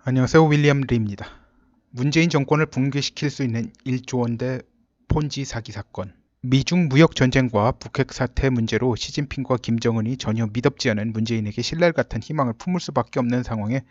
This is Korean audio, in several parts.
안녕하세요. 윌리엄 리입니다. 문재인 정권을 붕괴시킬 수 있는 1조 원대 폰지 사기 사건. 미중 무역 전쟁과 북핵 사태 문제로 시진핑과 김정은이 전혀 미덥지 않은 문재인에게 신랄 같은 희망을 품을 수밖에 없는 상황에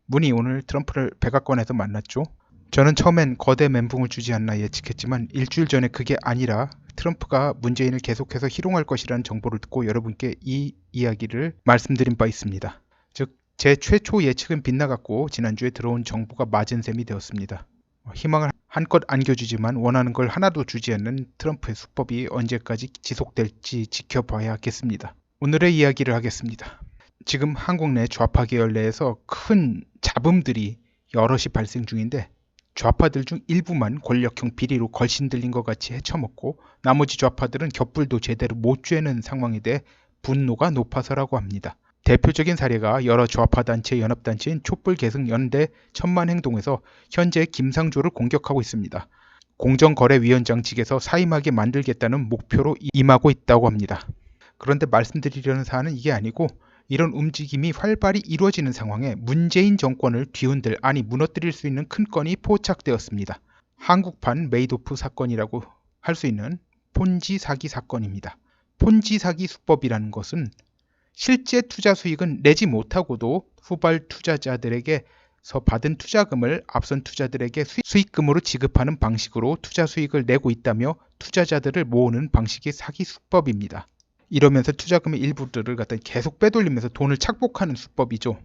문이 오늘 트럼프를 백악관에서 만났죠. 저는 처음엔 거대 멘붕을 주지 않나 예측했지만 일주일 전에 그게 아니라 트럼프가 문재인을 계속해서 희롱할 것이라는 정보를 듣고 여러분께 이 이야기를 말씀드린 바 있습니다. 즉 제 최초 예측은 빗나갔고 지난주에 들어온 정보가 맞은 셈이 되었습니다. 희망을 한껏 안겨주지만 원하는 걸 하나도 주지 않는 트럼프의 수법이 언제까지 지속될지 지켜봐야겠습니다. 오늘의 이야기를 하겠습니다. 지금 한국 내 좌파 계열 내에서 큰 잡음들이 여럿이 발생 중인데 좌파들 중 일부만 권력형 비리로 걸신 들린 것 같이 헤쳐먹고 나머지 좌파들은 곁불도 제대로 못 쬐는 상황에 대해 분노가 높아서라고 합니다. 대표적인 사례가 여러 좌파단체 연합단체인 촛불계승연대 천만행동에서 현재 김상조를 공격하고 있습니다. 공정거래위원장 직에서 사임하게 만들겠다는 목표로 임하고 있다고 합니다. 그런데 말씀드리려는 사안은 이게 아니고 이런 움직임이 활발히 이루어지는 상황에 문재인 정권을 뒤흔들 아니 무너뜨릴 수 있는 큰 건이 포착되었습니다. 한국판 메이도프 사건이라고 할 수 있는 폰지 사기 사건입니다. 폰지 사기 수법이라는 것은 실제 투자 수익은 내지 못하고도 후발 투자자들에게서 받은 투자금을 앞선 투자들에게 수익금으로 지급하는 방식으로 투자 수익을 내고 있다며 투자자들을 모으는 방식의 사기 수법입니다. 이러면서 투자금의 일부들을 갖다 계속 빼돌리면서 돈을 착복하는 수법이죠.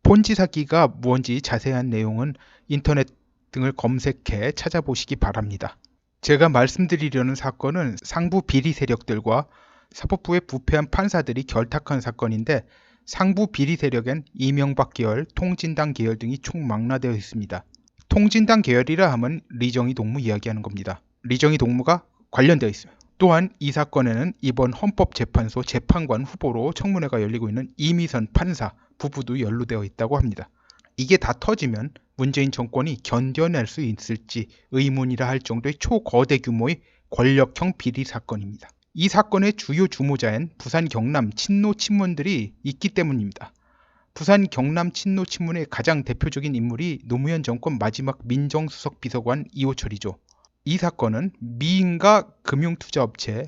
폰지 사기가 무언지 자세한 내용은 인터넷 등을 검색해 찾아보시기 바랍니다. 제가 말씀드리려는 사건은 상부 비리 세력들과 사법부의 부패한 판사들이 결탁한 사건인데 상부 비리 세력엔 이명박 계열, 통진당 계열 등이 총망라되어 있습니다. 통진당 계열이라 하면 리정희 동무 이야기하는 겁니다. 리정희 동무가 관련되어 있어요. 또한 이 사건에는 이번 헌법재판소 재판관 후보로 청문회가 열리고 있는 이미선 판사 부부도 연루되어 있다고 합니다. 이게 다 터지면 문재인 정권이 견뎌낼 수 있을지 의문이라 할 정도의 초거대 규모의 권력형 비리 사건입니다. 이 사건의 주요 주모자엔 부산 경남 친노 친문들이 있기 때문입니다. 부산 경남 친노 친문의 가장 대표적인 인물이 노무현 정권 마지막 민정수석 비서관 이호철이죠. 이 사건은 미인가 금융투자업체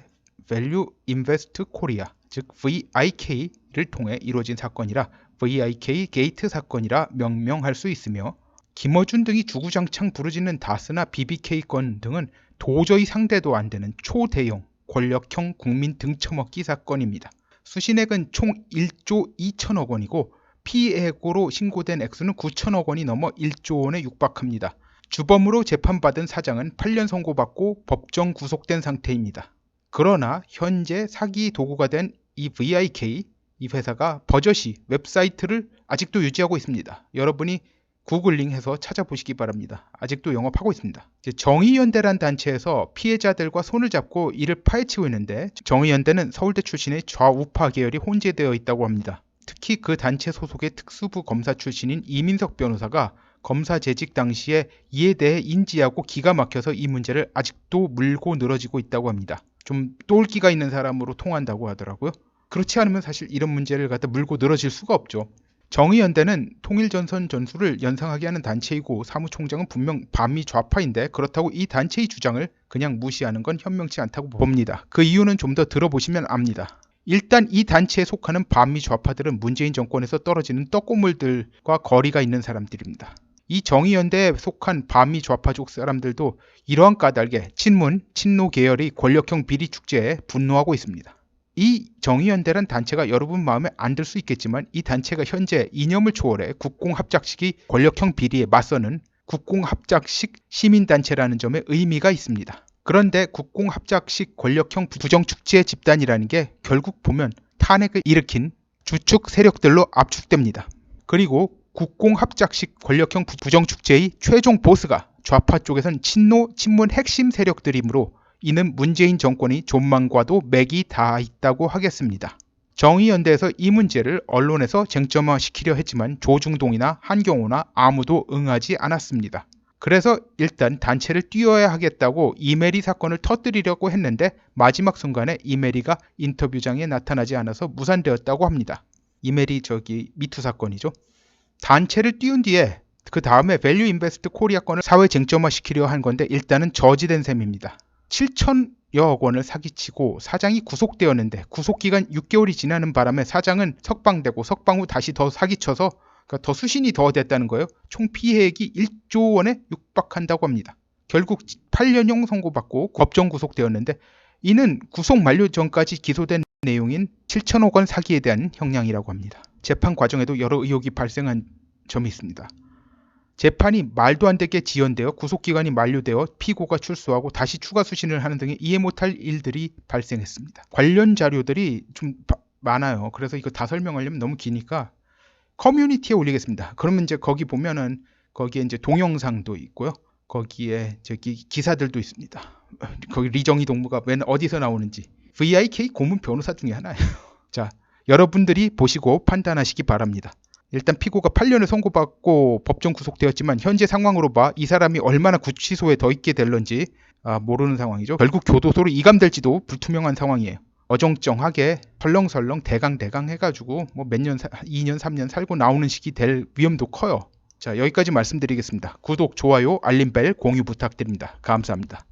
Value Invest Korea, 즉 VIK를 통해 이루어진 사건이라 VIK 게이트 사건이라 명명할 수 있으며 김어준 등이 주구장창 부르짖는 다스나 BBK 건 등은 도저히 상대도 안 되는 초대형 권력형 국민 등쳐먹기 사건입니다. 수신액은 총 1조 2천억 원이고 피해액으로 신고된 액수는 9천억 원이 넘어 1조 원에 육박합니다. 주범으로 재판받은 사장은 8년 선고받고 법정 구속된 상태입니다. 그러나 현재 사기 도구가 된 이 VIK, 이 회사가 버젓이 웹사이트를 아직도 유지하고 있습니다. 여러분이 구글링해서 찾아보시기 바랍니다. 아직도 영업하고 있습니다. 정의연대란 단체에서 피해자들과 손을 잡고 이를 파헤치고 있는데 정의연대는 서울대 출신의 좌우파 계열이 혼재되어 있다고 합니다. 특히 그 단체 소속의 특수부 검사 출신인 이민석 변호사가 검사 재직 당시에 이에 대해 인지하고 기가 막혀서 이 문제를 아직도 물고 늘어지고 있다고 합니다. 좀 똘끼가 있는 사람으로 통한다고 하더라고요. 그렇지 않으면 사실 이런 문제를 갖다 물고 늘어질 수가 없죠. 정의연대는 통일전선 전술을 연상하게 하는 단체이고 사무총장은 분명 반미 좌파인데 그렇다고 이 단체의 주장을 그냥 무시하는 건 현명치 않다고 봅니다. 그 이유는 좀 더 들어보시면 압니다. 일단 이 단체에 속하는 반미 좌파들은 문재인 정권에서 떨어지는 떡고물들과 거리가 있는 사람들입니다. 이 정의연대에 속한 반미 좌파족 사람들도 이러한 까닭에 친문, 친노 계열의 권력형 비리 축제에 분노하고 있습니다. 이 정의연대란 단체가 여러분 마음에 안 들 수 있겠지만 이 단체가 현재 이념을 초월해 국공합작식이 권력형 비리에 맞서는 국공합작식 시민단체라는 점에 의미가 있습니다. 그런데 국공합작식 권력형 부정축제 집단이라는 게 결국 보면 탄핵을 일으킨 주축 세력들로 압축됩니다. 그리고 국공합작식 권력형 부정축제의 최종 보스가 좌파 쪽에선 친노, 친문 핵심 세력들이므로 이는 문재인 정권이 존망과도 맥이 닿아 있다고 하겠습니다. 정의연대에서 이 문제를 언론에서 쟁점화시키려 했지만 조중동이나 한경호나 아무도 응하지 않았습니다. 그래서 일단 단체를 띄워야 하겠다고 이메리 사건을 터뜨리려고 했는데 마지막 순간에 이메리가 인터뷰장에 나타나지 않아서 무산되었다고 합니다. 이메리 미투 사건이죠. 단체를 띄운 뒤에 그 다음에 밸류 인베스트 코리아 건을 사회 쟁점화 시키려 한 건데 일단은 저지된 셈입니다. 7천여억 원을 사기치고 사장이 구속되었는데 구속기간 6개월이 지나는 바람에 사장은 석방되고 석방 후 다시 더 사기쳐서 그러니까 더 수신이 더 됐다는 거예요. 총 피해액이 1조 원에 육박한다고 합니다. 결국 8년형 선고받고 법정 구속되었는데 이는 구속 만료 전까지 기소된 내용인 7천억 원 사기에 대한 형량이라고 합니다. 재판 과정에도 여러 의혹이 발생한 점이 있습니다. 재판이 말도 안 되게 지연되어 구속기간이 만료되어 피고가 출소하고 다시 추가 수신을 하는 등의 이해 못할 일들이 발생했습니다. 관련 자료들이 좀 많아요. 그래서 이거 다 설명하려면 너무 기니까 커뮤니티에 올리겠습니다. 그러면 이제 거기 보면은 거기에 이제 동영상도 있고요. 거기에 저기 기사들도 있습니다. 거기 리정희 동무가 맨 어디서 나오는지 VIK 고문 변호사 중에 하나예요. 자, 여러분들이 보시고 판단하시기 바랍니다. 일단 피고가 8년을 선고받고 법정 구속되었지만 현재 상황으로 봐 이 사람이 얼마나 구치소에 더 있게 될런지 모르는 상황이죠. 결국 교도소로 이감될지도 불투명한 상황이에요. 어정쩡하게 설렁설렁 대강 해가지고 뭐 몇 년, 2년, 3년 살고 나오는 식이 될 위험도 커요. 자, 여기까지 말씀드리겠습니다. 구독, 좋아요, 알림벨, 공유 부탁드립니다. 감사합니다.